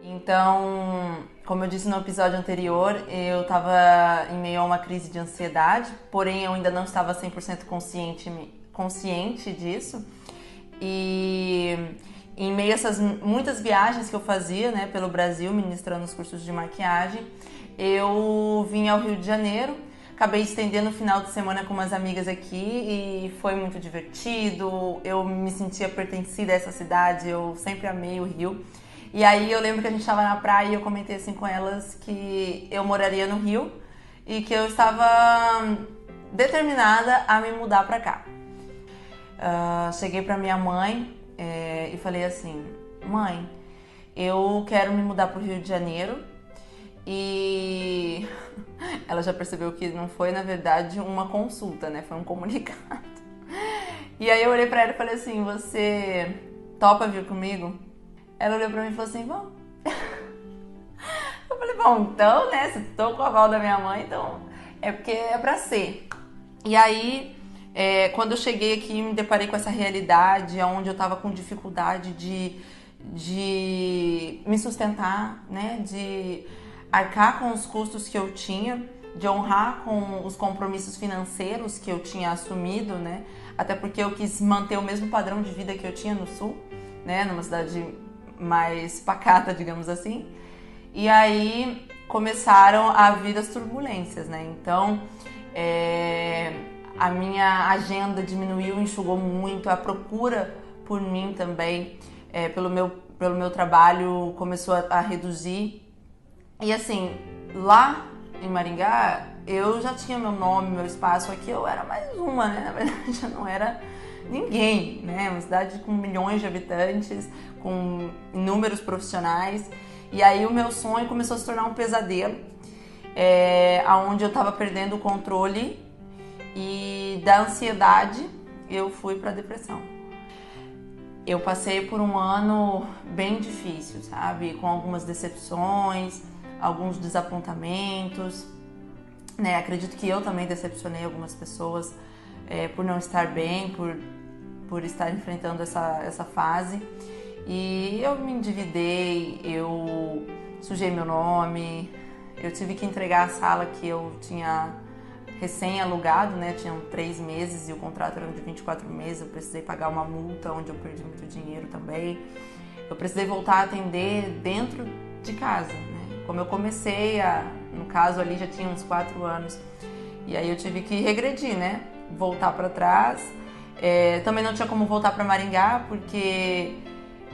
Então, como eu disse no episódio anterior, eu estava em meio a uma crise de ansiedade, porém eu ainda não estava 100% consciente disso. E em meio a essas muitas viagens que eu fazia, né, pelo Brasil, ministrando os cursos de maquiagem, eu vim ao Rio de Janeiro, acabei estendendo o final de semana com umas amigas aqui e foi muito divertido, eu me sentia pertencida a essa cidade, eu sempre amei o Rio. E aí eu lembro que a gente estava na praia e eu comentei assim com elas que eu moraria no Rio e que eu estava determinada a me mudar para cá. Cheguei para minha mãe e falei assim: mãe, eu quero me mudar para o Rio de Janeiro. E ela já percebeu que não foi, na verdade, uma consulta, né? Foi um comunicado. E aí eu olhei para ela e falei assim: você topa vir comigo? Ela olhou pra mim e falou assim: vamos. Eu falei: bom, então, né, se tô com a aval da minha mãe, então é porque é pra ser. E aí, quando eu cheguei aqui, me deparei com essa realidade, onde eu tava com dificuldade de me sustentar, né, de arcar com os custos que eu tinha, de honrar com os compromissos financeiros que eu tinha assumido, né, até porque eu quis manter o mesmo padrão de vida que eu tinha no Sul, né, numa cidade mais pacata, digamos assim. E aí começaram a vir as turbulências, né? Então a minha agenda diminuiu, enxugou muito, a procura por mim também, pelo meu trabalho, começou a reduzir. E assim, lá em Maringá, eu já tinha meu nome, meu espaço. Aqui eu era mais uma, né? Na verdade, eu não era ninguém, né? Uma cidade com milhões de habitantes, com inúmeros profissionais. E aí o meu sonho começou a se tornar um pesadelo, onde eu estava perdendo o controle, e da ansiedade eu fui para a depressão. Eu passei por um ano bem difícil, sabe? Com algumas decepções, alguns desapontamentos, né? Acredito que eu também decepcionei algumas pessoas por não estar bem, por estar enfrentando essa fase. E eu me endividei, eu sujei meu nome, eu tive que entregar a sala que eu tinha recém-alugado, né? Tinham 3 meses e o contrato era de 24 meses, eu precisei pagar uma multa onde eu perdi muito dinheiro também. Eu precisei voltar a atender dentro de casa, né? Como eu comecei, no caso ali já tinha uns 4 anos, e aí eu tive que regredir, né? Voltar para trás. Também não tinha como voltar para Maringá, porque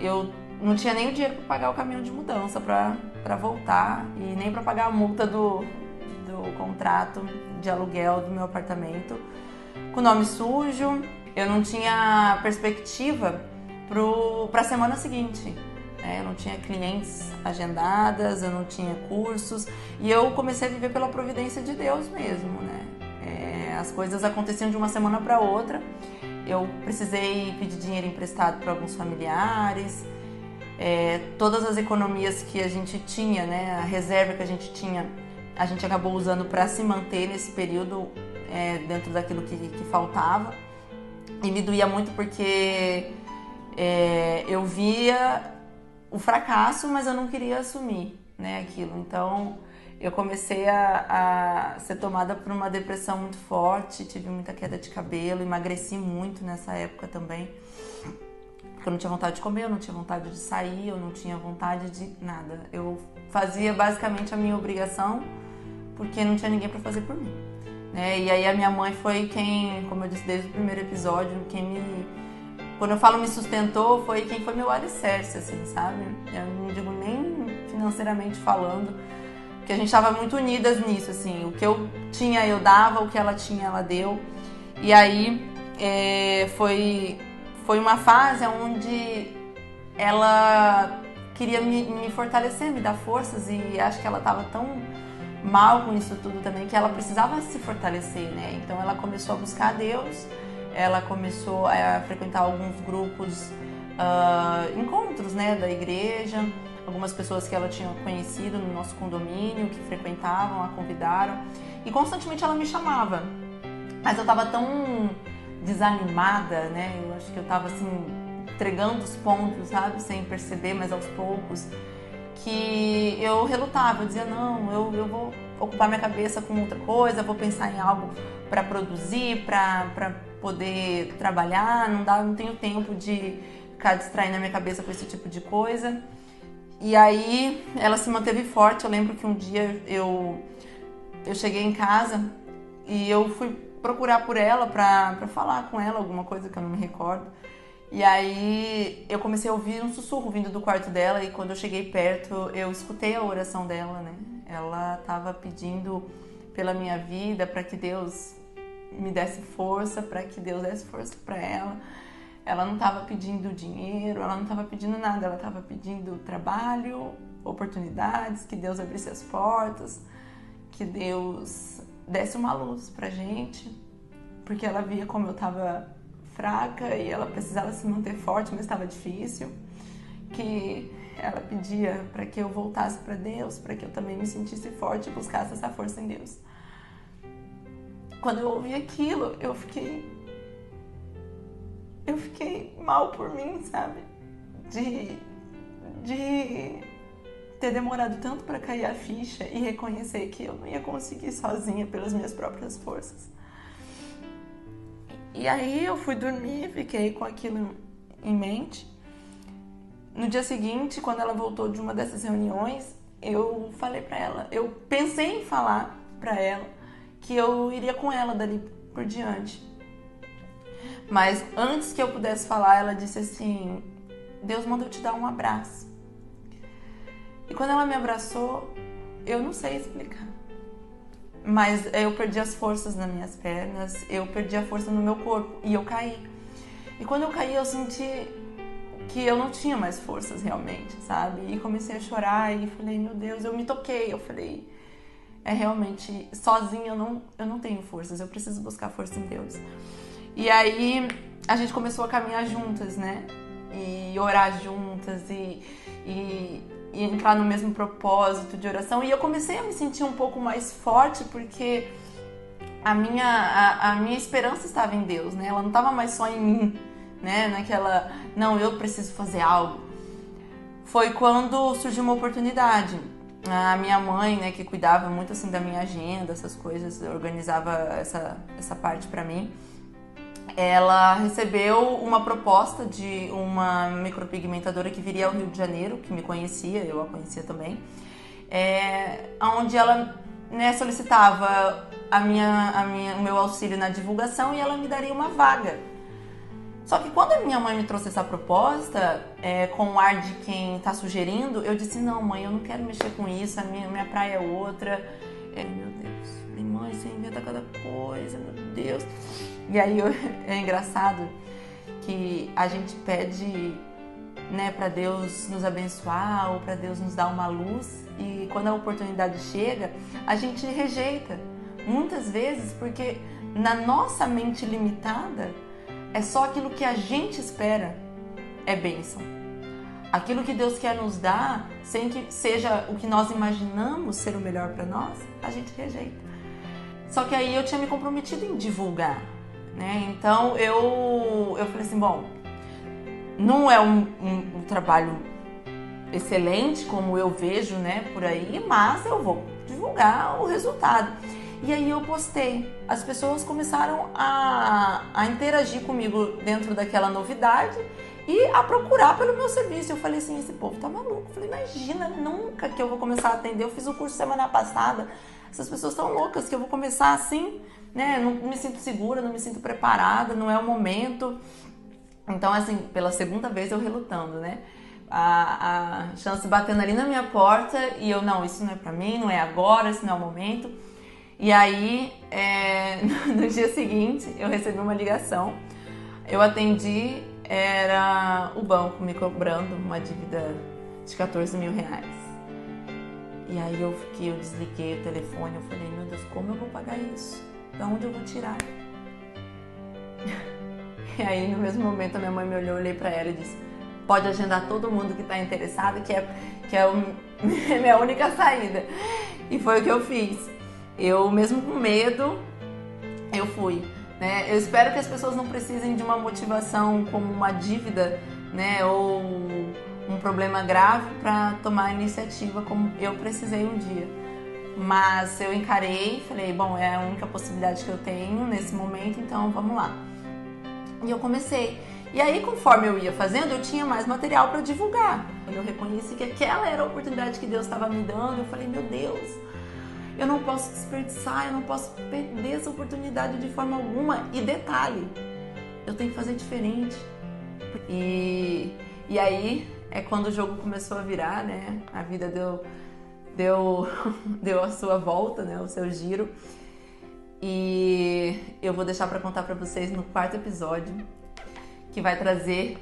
eu não tinha nem o dinheiro para pagar o caminhão de mudança para voltar e nem para pagar a multa do contrato de aluguel do meu apartamento. Com o nome sujo, eu não tinha perspectiva para a semana seguinte. Eu não tinha clientes agendadas, eu não tinha cursos e eu comecei a viver pela providência de Deus mesmo, né? As coisas aconteciam de uma semana para outra. Eu precisei pedir dinheiro emprestado para alguns familiares. Todas as economias que a gente tinha, né, a reserva que a gente tinha, a gente acabou usando para se manter nesse período dentro daquilo que faltava. E me doía muito porque eu via o fracasso, mas eu não queria assumir, né, aquilo. Então eu comecei a ser tomada por uma depressão muito forte, tive muita queda de cabelo, emagreci muito nessa época também, porque eu não tinha vontade de comer, eu não tinha vontade de sair, eu não tinha vontade de nada. Eu fazia basicamente a minha obrigação, porque não tinha ninguém para fazer por mim, né? E aí a minha mãe foi quem, como eu disse desde o primeiro episódio, quando eu falo me sustentou, foi quem foi meu alicerce, assim, sabe? Eu não digo nem financeiramente falando, porque a gente estava muito unidas nisso, assim. O que eu tinha eu dava, o que ela tinha ela deu. E aí foi uma fase onde ela queria me fortalecer, me dar forças, e acho que ela estava tão mal com isso tudo também que ela precisava se fortalecer, né? Então ela começou a buscar a Deus, ela começou a frequentar alguns grupos, encontros, né, da igreja. Algumas pessoas que ela tinha conhecido no nosso condomínio, que frequentavam, a convidaram. E constantemente ela me chamava. Mas eu tava tão desanimada, né? Eu acho que eu tava assim, entregando os pontos, sabe? Sem perceber, mas aos poucos. que eu relutava, eu dizia, não, eu vou ocupar minha cabeça com outra coisa, vou pensar em algo para produzir, para poder trabalhar, não tenho tempo de ficar distraindo a minha cabeça com esse tipo de coisa. E aí ela se manteve forte. Eu lembro que um dia eu cheguei em casa e eu fui procurar por ela para falar com ela alguma coisa que eu não me recordo. E aí eu comecei a ouvir um sussurro vindo do quarto dela, e quando eu cheguei perto eu escutei a oração dela, né? Ela estava pedindo pela minha vida, para que Deus me desse força, para que Deus desse força para ela. Ela não estava pedindo dinheiro, ela não estava pedindo nada, ela estava pedindo trabalho, oportunidades, que Deus abrisse as portas, que Deus desse uma luz pra gente, porque ela via como eu estava fraca e ela precisava se manter forte, mas estava difícil, que ela pedia para que eu voltasse para Deus, para que eu também me sentisse forte e buscasse essa força em Deus. Quando eu ouvi aquilo, eu fiquei mal por mim, sabe? De ter demorado tanto para cair a ficha e reconhecer que eu não ia conseguir sozinha pelas minhas próprias forças. E aí eu fui dormir, fiquei com aquilo em mente. No dia seguinte, quando ela voltou de uma dessas reuniões, eu falei pra ela, eu pensei em falar pra ela que eu iria com ela dali por diante. Mas antes que eu pudesse falar, ela disse assim, Deus manda eu te dar um abraço. E quando ela me abraçou, eu não sei explicar. Mas eu perdi as forças nas minhas pernas, eu perdi a força no meu corpo e eu caí. E quando eu caí, eu senti que eu não tinha mais forças realmente, sabe? E comecei a chorar e falei, meu Deus, eu me toquei. Eu falei, realmente, sozinha eu não tenho forças, eu preciso buscar força em Deus. E aí a gente começou a caminhar juntas, né? E orar juntas e entrar no mesmo propósito de oração. E eu comecei a me sentir um pouco mais forte, porque a minha esperança estava em Deus, né? Ela não estava mais só em mim, né? Naquela, não, eu preciso fazer algo. Foi quando surgiu uma oportunidade. A minha mãe, né, que cuidava muito assim da minha agenda, essas coisas, organizava essa parte pra mim. Ela recebeu uma proposta de uma micropigmentadora que viria ao Rio de Janeiro, que me conhecia, eu a conhecia também, onde ela, né, solicitava o meu auxílio na divulgação e ela me daria uma vaga. Só que quando a minha mãe me trouxe essa proposta, com o ar de quem está sugerindo, eu disse, não mãe, eu não quero mexer com isso, a minha praia é outra. Meu Deus, minha mãe, você inventa cada coisa, meu Deus. E aí é engraçado que a gente pede, né, para Deus nos abençoar ou para Deus nos dar uma luz, e quando a oportunidade chega, a gente rejeita. Muitas vezes porque na nossa mente limitada é só aquilo que a gente espera é bênção. Aquilo que Deus quer nos dar, sem que seja o que nós imaginamos ser o melhor para nós, a gente rejeita. Só que aí eu tinha me comprometido em divulgar, né? Então eu falei assim, bom, não é um trabalho excelente como eu vejo, né, por aí, mas eu vou divulgar o resultado. E aí eu postei. As pessoas começaram a interagir comigo dentro daquela novidade e a procurar pelo meu serviço. Eu falei assim, esse povo tá maluco. Eu falei, imagina, nunca que eu vou começar a atender. Eu fiz o curso semana passada. Essas pessoas estão loucas que eu vou começar assim, né? Não me sinto segura, não me sinto preparada, não é o momento. Então, assim, pela segunda vez eu relutando, né? A chance batendo ali na minha porta e eu, não, isso não é pra mim, não é agora, isso não é o momento. E aí, no dia seguinte, eu recebi uma ligação. Eu atendi, era o banco me cobrando uma dívida de 14 mil reais. E aí eu desliguei o telefone, eu falei, meu Deus, como eu vou pagar isso? Da onde eu vou tirar? E aí, no mesmo momento, a minha mãe me olhou, eu olhei pra ela e disse, pode agendar todo mundo que tá interessado, que é a minha única saída. E foi o que eu fiz. Eu, mesmo com medo, eu fui, né? Eu espero que as pessoas não precisem de uma motivação como uma dívida, né? Ou um problema grave para tomar a iniciativa como eu precisei um dia. Mas eu encarei, falei, bom, é a única possibilidade que eu tenho nesse momento, então vamos lá. E eu comecei. E aí, conforme eu ia fazendo, eu tinha mais material para divulgar. Eu reconheci que aquela era a oportunidade que Deus estava me dando. Eu falei, meu Deus, eu não posso desperdiçar, eu não posso perder essa oportunidade de forma alguma. E detalhe, eu tenho que fazer diferente. E aí é quando o jogo começou a virar, né? A vida deu a sua volta, né? O seu giro. E eu vou deixar para contar para vocês no 4º episódio, que vai trazer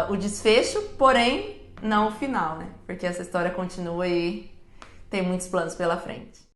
o desfecho, porém não o final, né? Porque essa história continua e tem muitos planos pela frente.